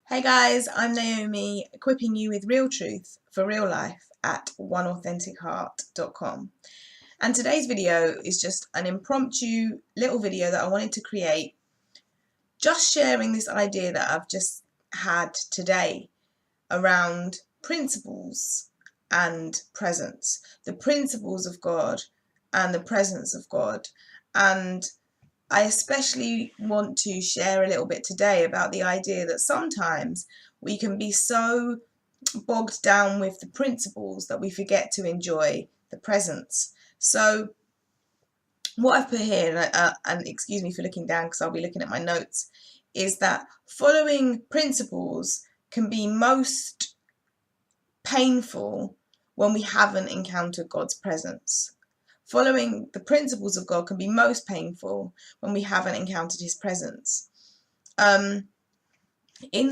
Hey guys, I'm Naomi, equipping you with real truth for real life at oneauthenticheart.com. And today's video is just an impromptu little video that I wanted to create, just sharing this idea that I've just had today around principles and presence, the principles of God and the presence of God. And I especially want to share a little bit today about the idea that sometimes we can be so bogged down with the principles that we forget to enjoy the presence. So what I've put here, and excuse me for looking down because I'll be looking at my notes, is that following principles can be most painful when we haven't encountered God's presence. Following the principles of God can be most painful when we haven't encountered his presence. In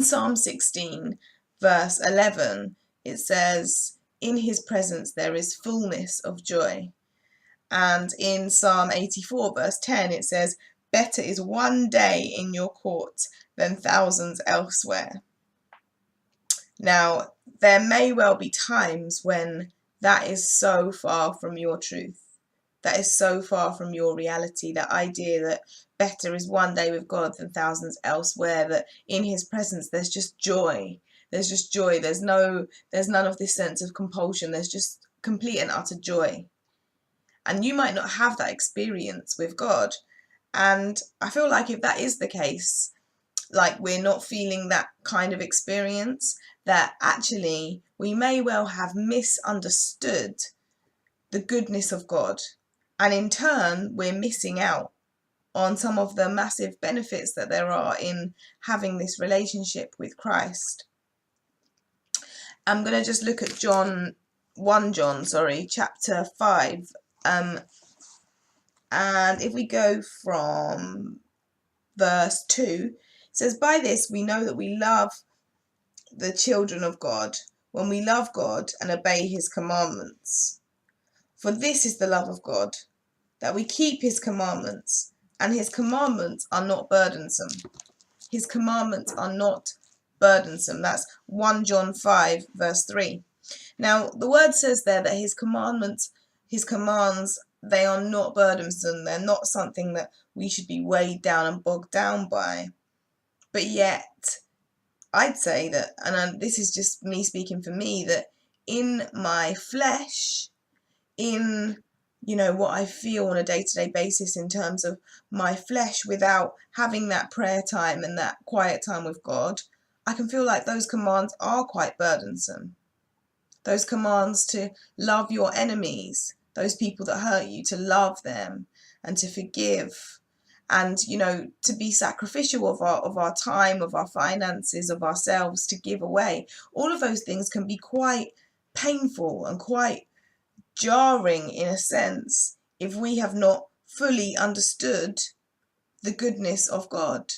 Psalm 16, verse 11, it says, "In his presence there is fullness of joy." And in Psalm 84, verse 10, it says, "Better is one day in your courts than thousands elsewhere." Now, there may well be times when that is so far from your truth. That is so far from your reality, that idea that better is one day with God than thousands elsewhere, that in his presence there's just joy. There's just joy. There's none of this sense of compulsion. There's just complete and utter joy. And you might not have that experience with God. And I feel like if that is the case, like we're not feeling that kind of experience, that actually we may well have misunderstood the goodness of God. And in turn, we're missing out on some of the massive benefits that there are in having this relationship with Christ. I'm going to just look at John chapter 5. And if we go from verse 2, it says, "By this we know that we love the children of God, when we love God and obey his commandments. For this is the love of God, that we keep his commandments, and his commandments are not burdensome." His commandments are not burdensome. That's 1 John 5, verse 3. Now, the word says there that his commands, they are not burdensome. They're not something that we should be weighed down and bogged down by. But yet, I'd say that, and this is just me speaking for me, that in my flesh, in what I feel on a day-to-day basis in terms of my flesh, without having that prayer time and that quiet time with God, I can feel like those commands are quite burdensome. Those commands to love your enemies, those people that hurt you, to love them and to forgive, and to be sacrificial of our time, of our finances, of ourselves, to give away. All of those things can be quite painful and quite jarring in a sense if we have not fully understood the goodness of God.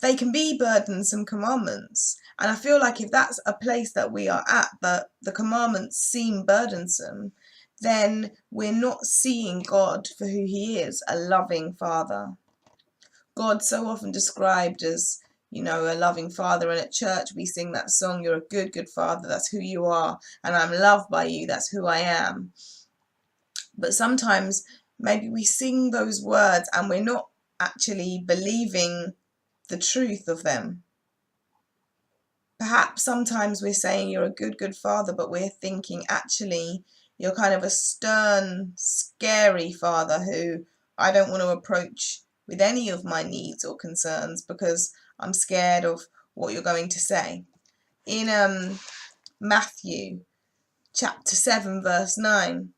They can be burdensome commandments, and I feel like if that's a place that we are at, that the commandments seem burdensome, then we're not seeing God for who he is, a loving father. God so often described as a loving father, and at church we sing that song, "You're a good, good father, that's who you are, and I'm loved by you, that's who I am." But sometimes maybe we sing those words and we're not actually believing the truth of them. Perhaps sometimes we're saying you're a good, good father, but we're thinking actually you're kind of a stern, scary father who I don't want to approach with any of my needs or concerns because I'm scared of what you're going to say. In Matthew chapter 7, verse 9,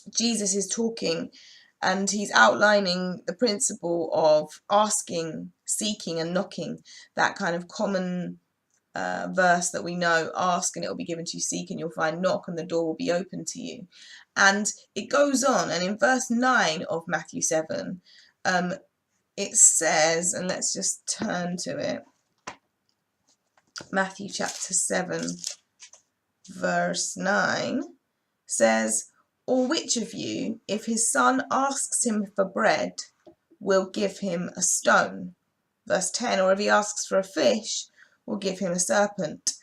Jesus is talking and he's outlining the principle of asking, seeking and knocking, that kind of common verse that we know: ask and it will be given to you, seek and you'll find, knock and the door will be open to you. And it goes on, and in verse 9 of Matthew 7, it says, and let's just turn to it, Matthew chapter 7 verse 9 says, "Or which of you, if his son asks him for bread, will give him a stone? Verse 10, or if he asks for a fish, we'll give him a serpent.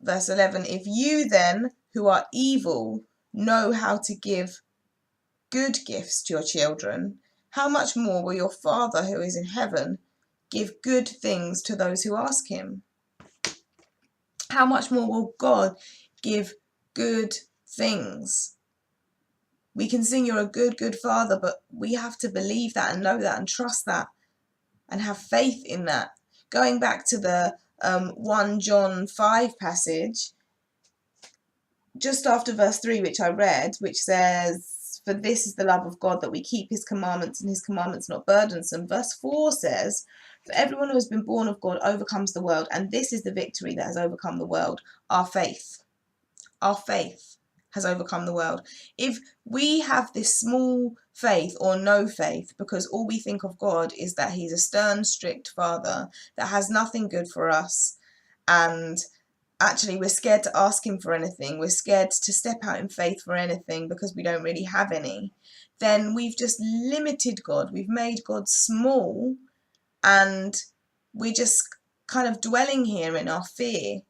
Verse 11, if you then, who are evil, know how to give good gifts to your children, how much more will your Father who is in heaven give good things to those who ask him? How much more will God give good things? We can sing you're a good, good Father, but we have to believe that and know that and trust that and have faith in that. Going back to the 1 John 5 passage, just after verse 3, which I read, which says, for this is the love of God, that we keep his commandments, and his commandments not burdensome. Verse 4 says, for everyone who has been born of God overcomes the world, and this is the victory that has overcome the world, our faith. Our faith has overcome the world. If we have this small faith or no faith, because all we think of God is that he's a stern, strict father that has nothing good for us, and actually we're scared to ask him for anything, we're scared to step out in faith for anything because we don't really have any, then we've just limited God. We've made God small, and we're just kind of dwelling here in our fear,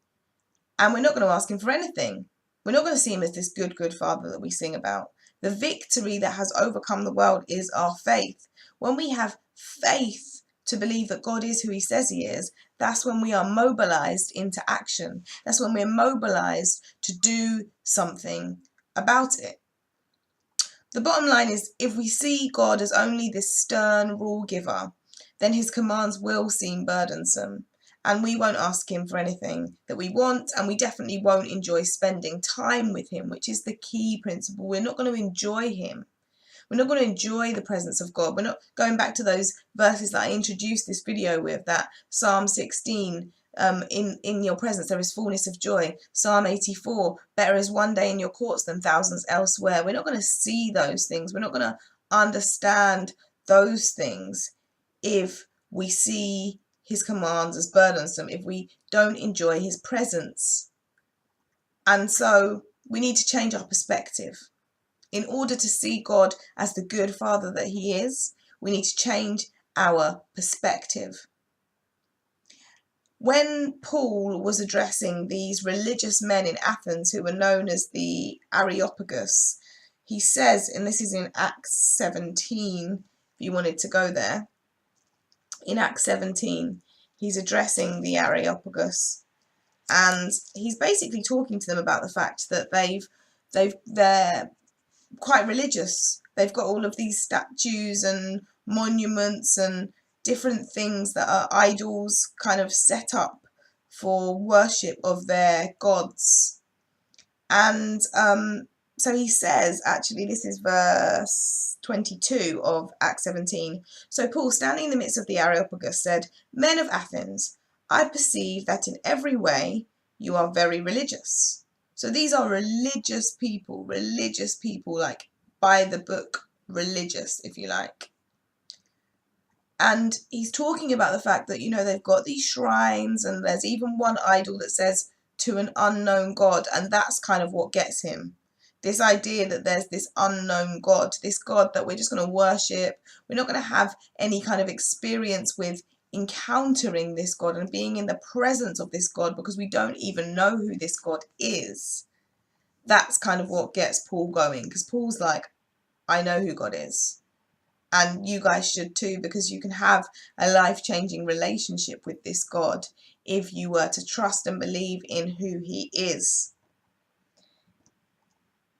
and we're not going to ask him for anything. We're not going to see him as this good, good Father that we sing about. The victory that has overcome the world is our faith. When we have faith to believe that God is who he says he is, that's when we are mobilized into action. That's when we're mobilized to do something about it. The bottom line is, if we see God as only this stern rule giver, then his commands will seem burdensome, and we won't ask him for anything that we want, and we definitely won't enjoy spending time with him, which is the key principle. We're not going to enjoy him. We're not going to enjoy the presence of God. We're not going back to those verses that I introduced this video with, that Psalm 16, in your presence there is fullness of joy. Psalm 84, better is one day in your courts than thousands elsewhere. We're not going to see those things. We're not going to understand those things if we see his commands as burdensome, if we don't enjoy his presence. And so we need to change our perspective. In order to see God as the good Father that he is, we need to change our perspective. When Paul was addressing these religious men in Athens who were known as the Areopagus, he says, and this is in Acts 17, if you wanted to go there, in Acts 17, he's addressing the Areopagus, and he's basically talking to them about the fact that they're quite religious. They've got all of these statues and monuments and different things that are idols kind of set up for worship of their gods. And so he says, actually, this is verse 22 of Acts 17. So Paul, standing in the midst of the Areopagus, said, men of Athens, I perceive that in every way you are very religious. So these are religious people, like by the book, religious, if you like. And he's talking about the fact that, they've got these shrines, and there's even one idol that says to an unknown God, and that's kind of what gets him. This idea that there's this unknown God, this God that we're just going to worship. We're not going to have any kind of experience with encountering this God and being in the presence of this God because we don't even know who this God is. That's kind of what gets Paul going, because Paul's like, I know who God is. And you guys should too, because you can have a life-changing relationship with this God if you were to trust and believe in who he is.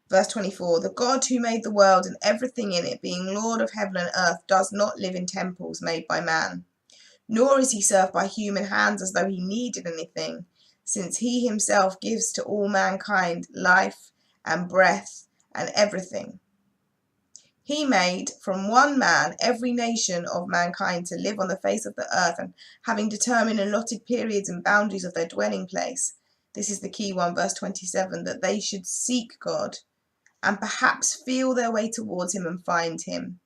Verse 24, the God who made the world and everything in it, being Lord of heaven and earth, does not live in temples made by man, nor is he served by human hands as though he needed anything, since he himself gives to all mankind life and breath and everything. He made from one man every nation of mankind to live on the face of the earth, and having determined allotted periods and boundaries of their dwelling place, this is the key one, verse 27, that they should seek God and perhaps feel their way towards him and find him.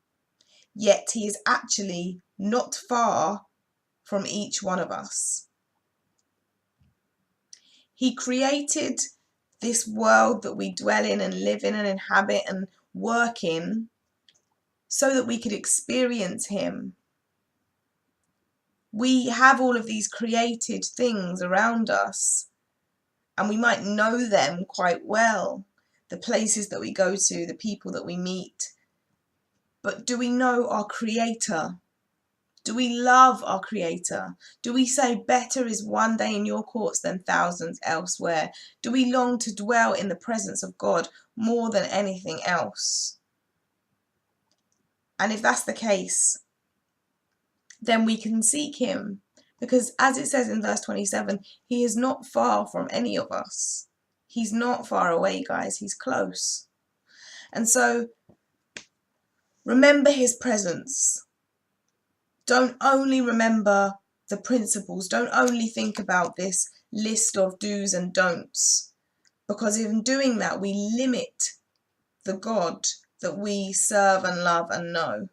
Yet he is actually not far from each one of us. He created this world that we dwell in and live in and inhabit and work in so that we could experience him. We have all of these created things around us, and we might know them quite well, the places that we go to, the people that we meet. But do we know our Creator? Do we love our Creator? Do we say, better is one day in your courts than thousands elsewhere? Do we long to dwell in the presence of God more than anything else? And if that's the case, then we can seek Him. Because as it says in verse 27, He is not far from any of us. He's not far away, guys. He's close. And so remember His presence. Don't only remember the principles. Don't only think about this list of do's and don'ts, because in doing that, we limit the God that we serve and love and know.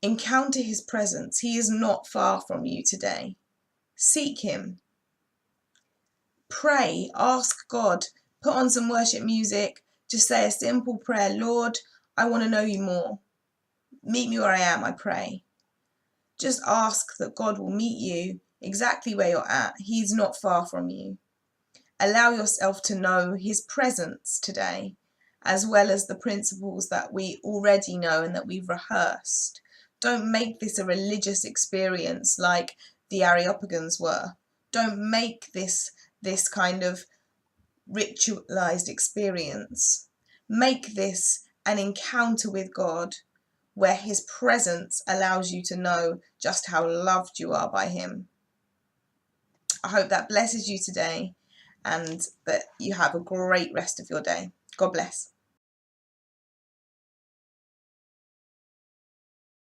Encounter His presence. He is not far from you today. Seek Him. Pray. Ask God. Put on some worship music. Just say a simple prayer. Lord, I want to know you more. Meet me where I am, I pray. Just ask that God will meet you exactly where you're at. He's not far from you. Allow yourself to know His presence today, as well as the principles that we already know and that we've rehearsed. Don't make this a religious experience like the Areopagans were. Don't make this kind of ritualized experience. Make this an encounter with God, where His presence allows you to know just how loved you are by Him. I hope that blesses you today and that you have a great rest of your day. God bless.